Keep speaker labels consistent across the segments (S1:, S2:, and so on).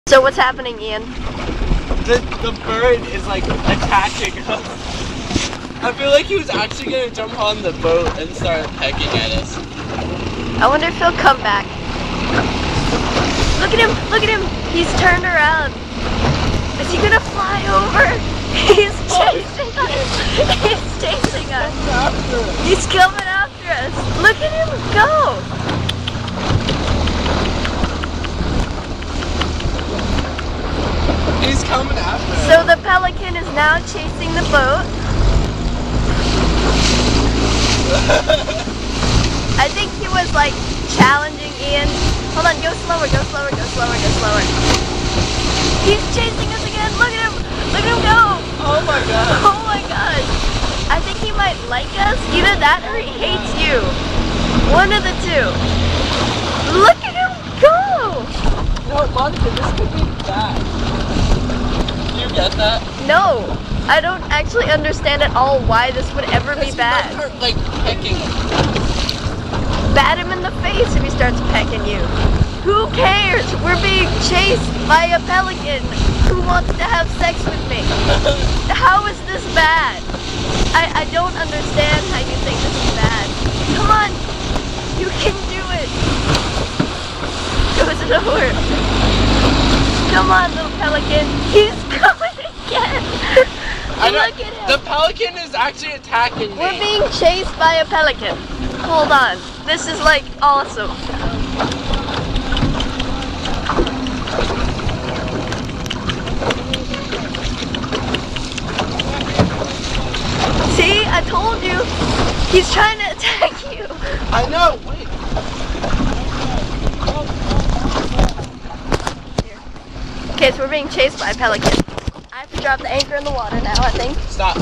S1: So what's happening, Ian?
S2: The bird is like attacking us. I feel like he was actually gonna jump on the boat and start pecking at us.
S1: I wonder if he'll come back. Look at him! Look at him! He's turned around. Is he gonna fly over? He's chasing us! He's chasing us! He's coming after us! Look at him go!
S2: He's coming after us.
S1: So the Pelican is now chasing the boat. I think he was like challenging Ian. Hold on, go slower, go slower, go slower, go slower. He's chasing us again. Look at him! Look at him go!
S2: Oh my god!
S1: Oh my gosh! I think he might like us. Either that or he hates you. One of the two. Look at him go!
S2: No, Monica, this could be bad. Do you get that?
S1: No, I don't actually understand at all why this would ever be bad.
S2: He might start, like pecking him.
S1: Bat him in the face if he starts pecking you. Who cares? We're being chased by a pelican who wants to have sex with me. How is this bad? I don't understand how you think this is bad. Come on, you can do it. Goes over. Come on, little pelican. He's coming again. Look at him.
S2: The pelican is actually attacking me.
S1: We're being chased by a pelican. Hold on. This is like awesome. See, I told you. He's trying to attack you.
S2: I know. Wait.
S1: Okay, so we're being chased by a pelican. I have to drop the anchor in the water now, I think.
S2: Stop.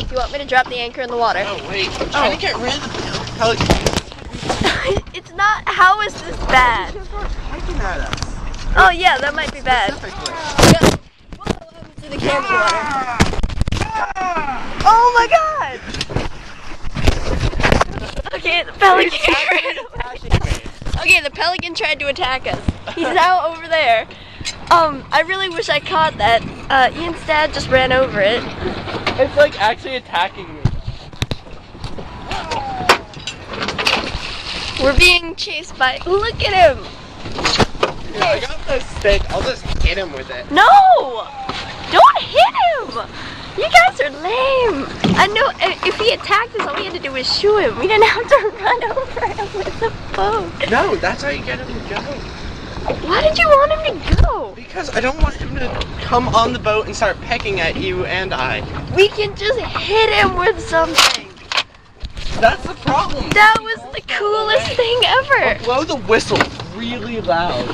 S1: You want me to drop the anchor in the water?
S2: No, wait. I'm trying to get rid of the pelican.
S1: It's not. How is this bad?
S2: Pecking at us.
S1: Oh yeah, that might be bad.
S2: Specifically.
S1: Whoa, to the camera water. Oh my god! Okay, the pelican ran away. Okay, the pelican tried to attack us. He's now over there. I really wish I caught that. Ian's dad just ran over it.
S2: It's like actually attacking me.
S1: We're being chased by. Look at him!
S2: Yeah, I got the stick. I'll just hit him with it.
S1: No! Don't hit him! You guys are lame. I know if he attacked us, all we had to do was shoot him. We didn't have to run over him with the boat.
S2: No, that's how you get him to go.
S1: Why did you want him to go?
S2: Because I don't want him to come on the boat and start pecking at you and I.
S1: We can just hit him with something.
S2: That's the problem.
S1: That was the coolest thing ever.
S2: Blow the whistle really loud.